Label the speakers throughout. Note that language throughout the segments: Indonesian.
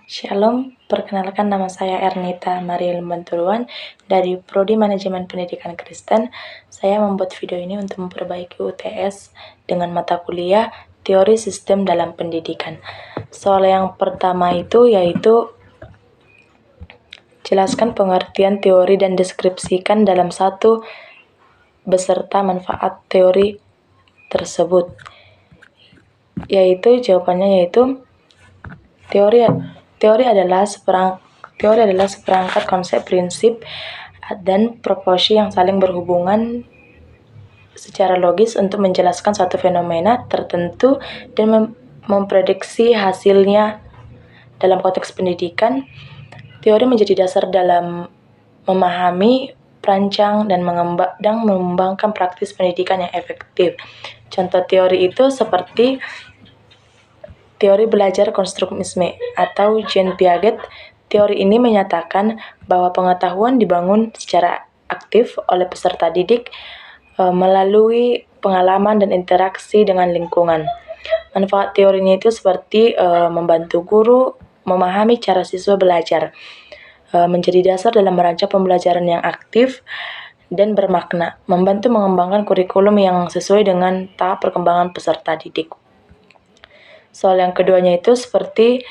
Speaker 1: Shalom, perkenalkan nama saya Ernita Mariel Banturuan dari Prodi Manajemen Pendidikan Kristen. Saya membuat video ini untuk memperbaiki UTS dengan mata kuliah Teori Sistem dalam Pendidikan. Soal yang pertama itu yaitu jelaskan pengertian teori dan deskripsikan dalam satu beserta manfaat teori tersebut. Jawabannya yaitu Teori adalah seperangkat konsep, prinsip, dan proporsi yang saling berhubungan secara logis untuk menjelaskan suatu fenomena tertentu dan memprediksi hasilnya. Dalam konteks pendidikan, teori menjadi dasar dalam memahami, merancang, dan mengembangkan praktis pendidikan yang efektif. Contoh teori itu seperti teori belajar konstruksionisme atau Jean Piaget. Teori ini menyatakan bahwa pengetahuan dibangun secara aktif oleh peserta didik melalui pengalaman dan interaksi dengan lingkungan. Manfaat teorinya itu seperti membantu guru memahami cara siswa belajar, menjadi dasar dalam merancang pembelajaran yang aktif dan bermakna, membantu mengembangkan kurikulum yang sesuai dengan tahap perkembangan peserta didik. Soal yang keduanya itu seperti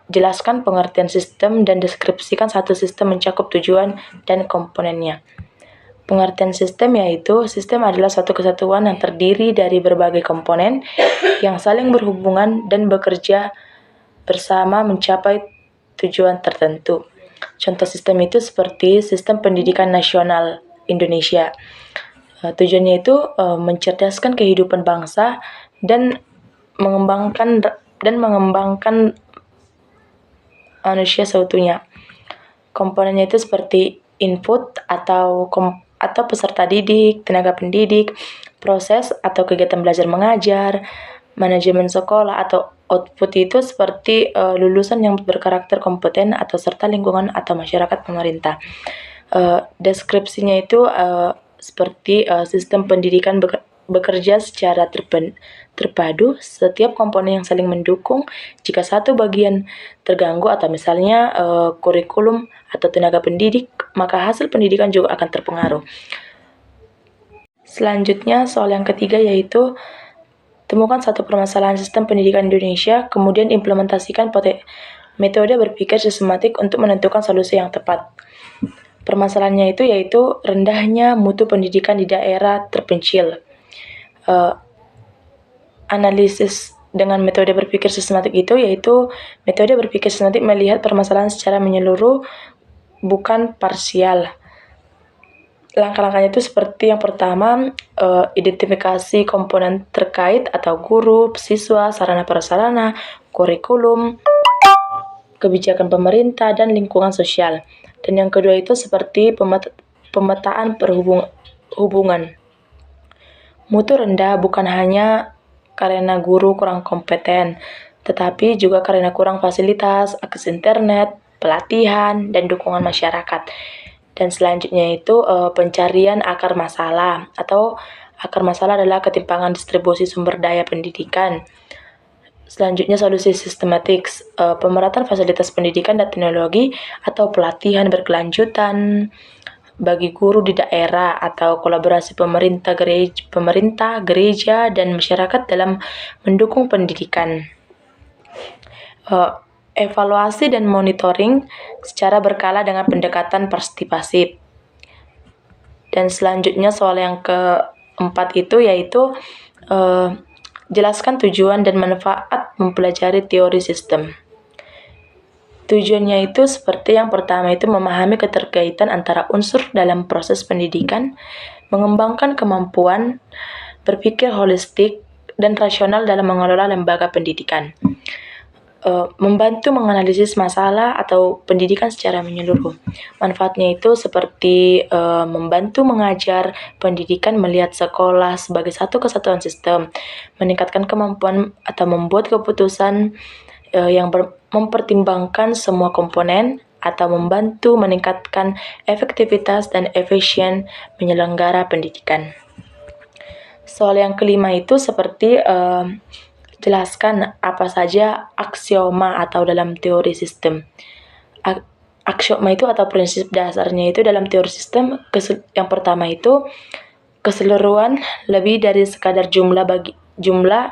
Speaker 1: jelaskan pengertian sistem dan deskripsikan satu sistem mencakup tujuan dan komponennya. Pengertian sistem yaitu sistem adalah suatu kesatuan yang terdiri dari berbagai komponen yang saling berhubungan dan bekerja bersama mencapai tujuan tertentu. Contoh sistem itu seperti Sistem Pendidikan Nasional Indonesia. Tujuannya itu mencerdaskan kehidupan bangsa dan mengembangkan manusia seutuhnya. Komponennya itu seperti input atau peserta didik, tenaga pendidik, proses atau kegiatan belajar mengajar, manajemen sekolah, atau output itu seperti lulusan yang berkarakter kompeten atau serta lingkungan atau masyarakat pemerintah. Deskripsinya itu seperti sistem pendidikan bekerja secara terpadu, setiap komponen yang saling mendukung. Jika satu bagian terganggu atau misalnya kurikulum atau tenaga pendidik, maka hasil pendidikan juga akan terpengaruh. Selanjutnya, soal yang ketiga yaitu temukan satu permasalahan sistem pendidikan Indonesia, kemudian implementasikan metode berpikir sistematik untuk menentukan solusi yang tepat. Permasalahannya itu yaitu rendahnya mutu pendidikan di daerah terpencil. Analisis dengan metode berpikir sistematik itu yaitu metode berpikir sistematik melihat permasalahan secara menyeluruh, bukan parsial. Langkah-langkahnya itu seperti yang pertama, identifikasi komponen terkait atau guru, siswa, sarana prasarana, kurikulum, kebijakan pemerintah, dan lingkungan sosial. Dan yang kedua itu seperti pemetaan hubungan. Mutu rendah bukan hanya karena guru kurang kompeten, tetapi juga karena kurang fasilitas, akses internet, pelatihan, dan dukungan masyarakat. Dan selanjutnya itu pencarian akar masalah, atau akar masalah adalah ketimpangan distribusi sumber daya pendidikan. Selanjutnya solusi sistematik, pemerataan fasilitas pendidikan dan teknologi atau pelatihan berkelanjutan bagi guru di daerah atau kolaborasi pemerintah, gereja, dan masyarakat dalam mendukung pendidikan. Evaluasi dan monitoring secara berkala dengan pendekatan partisipasi. Dan selanjutnya soal yang keempat itu yaitu jelaskan tujuan dan manfaat mempelajari teori sistem. Tujuannya itu seperti yang pertama itu memahami keterkaitan antara unsur dalam proses pendidikan, mengembangkan kemampuan berpikir holistik dan rasional dalam mengelola lembaga pendidikan. Membantu menganalisis masalah atau pendidikan secara menyeluruh. Manfaatnya itu seperti membantu mengajar pendidikan melihat sekolah sebagai satu kesatuan sistem, meningkatkan kemampuan atau membuat keputusan yang mempertimbangkan semua komponen, atau membantu meningkatkan efektivitas dan efisien penyelenggara pendidikan. Soal yang kelima itu seperti Jelaskan apa saja aksioma atau dalam teori sistem. Aksioma itu atau prinsip dasarnya itu dalam teori sistem, yang pertama itu keseluruhan lebih dari sekadar jumlah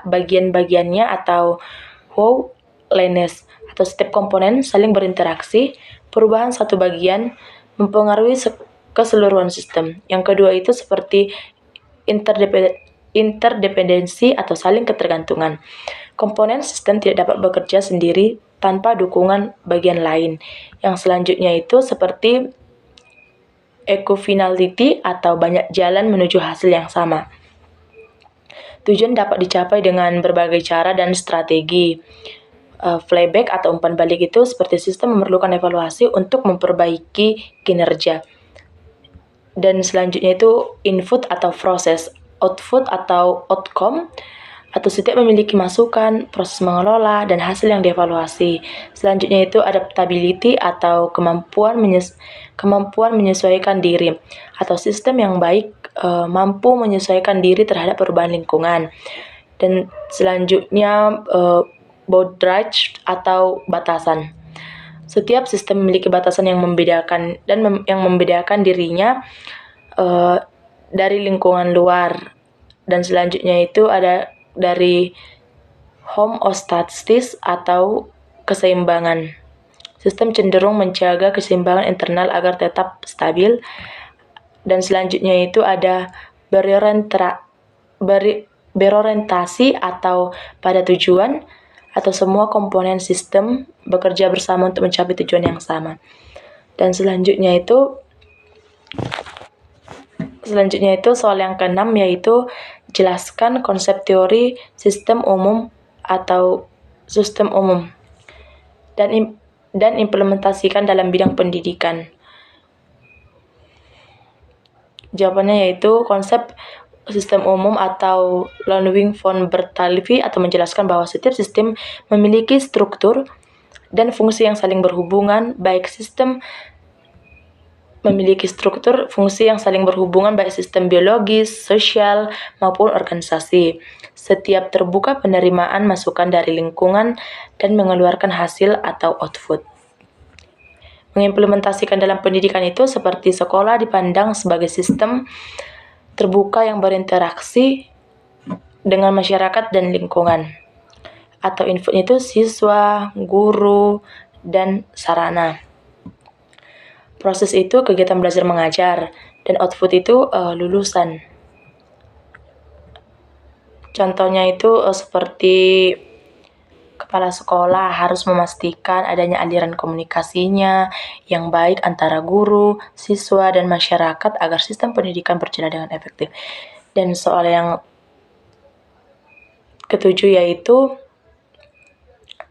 Speaker 1: bagian-bagiannya atau wholeness, atau setiap komponen saling berinteraksi. Perubahan satu bagian mempengaruhi keseluruhan sistem. Yang kedua itu seperti interdependensi atau saling ketergantungan. Komponen sistem tidak dapat bekerja sendiri tanpa dukungan bagian lain. Yang selanjutnya itu seperti equifinality atau banyak jalan menuju hasil yang sama. Tujuan dapat dicapai dengan berbagai cara dan strategi. Playback atau umpan balik itu seperti sistem memerlukan evaluasi untuk memperbaiki kinerja. Dan selanjutnya itu input atau proses, output atau outcome, atau setiap memiliki masukan, proses mengelola, dan hasil yang dievaluasi. Selanjutnya itu adaptability atau kemampuan menyesuaikan diri, atau sistem yang baik mampu menyesuaikan diri terhadap perubahan lingkungan. Dan selanjutnya boundaries atau batasan. Setiap sistem memiliki batasan yang membedakan dirinya dari lingkungan luar. Dan selanjutnya itu ada dari homeostasis atau keseimbangan. Sistem cenderung menjaga keseimbangan internal agar tetap stabil. Dan selanjutnya itu ada berorientasi atau pada tujuan, atau semua komponen sistem bekerja bersama untuk mencapai tujuan yang sama. Dan selanjutnya itu soal yang keenam, yaitu jelaskan konsep teori sistem umum atau sistem umum dan implementasikan dalam bidang pendidikan. Jawabannya yaitu konsep sistem umum atau Ludwig von Bertalanffy atau menjelaskan bahwa setiap sistem memiliki struktur dan fungsi yang saling berhubungan, baik sistem biologis, sosial, maupun organisasi. Setiap terbuka penerimaan masukan dari lingkungan dan mengeluarkan hasil atau output. Mengimplementasikan dalam pendidikan itu seperti sekolah dipandang sebagai sistem terbuka yang berinteraksi dengan masyarakat dan lingkungan. Atau input itu siswa, guru, dan sarana. Proses itu kegiatan belajar mengajar, dan output itu lulusan. Contohnya itu seperti kepala sekolah harus memastikan adanya aliran komunikasinya yang baik antara guru, siswa, dan masyarakat agar sistem pendidikan berjalan dengan efektif. Dan soal yang ketujuh yaitu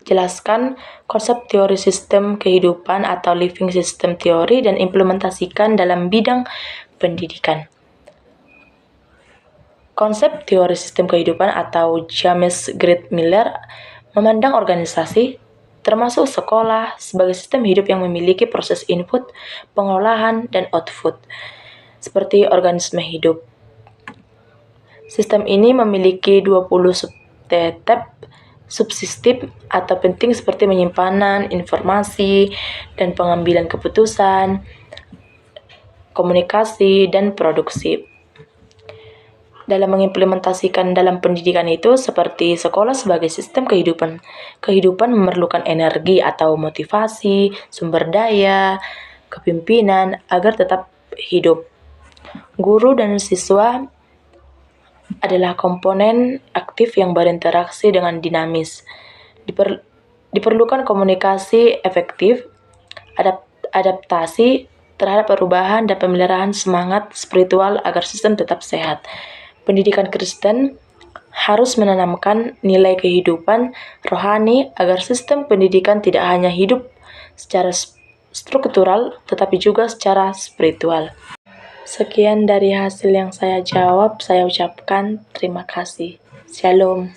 Speaker 1: jelaskan konsep teori sistem kehidupan atau living system theory dan implementasikan dalam bidang pendidikan. Konsep teori sistem kehidupan atau James Grant Miller memandang organisasi, termasuk sekolah, sebagai sistem hidup yang memiliki proses input, pengolahan, dan output, seperti organisme hidup. Sistem ini memiliki 20 step subsistem atau penting seperti penyimpanan informasi dan pengambilan keputusan, komunikasi, dan produksi. Dalam mengimplementasikan dalam pendidikan itu seperti sekolah sebagai sistem kehidupan. Kehidupan memerlukan energi atau motivasi, sumber daya, kepemimpinan agar tetap hidup. Guru dan siswa adalah komponen aktif yang berinteraksi dengan dinamis. Diperlukan komunikasi efektif, adaptasi terhadap perubahan, dan pemeliharaan semangat spiritual agar sistem tetap sehat. Pendidikan Kristen harus menanamkan nilai kehidupan rohani agar sistem pendidikan tidak hanya hidup secara struktural, tetapi juga secara spiritual. Sekian dari hasil yang saya jawab, saya ucapkan terima kasih. Shalom.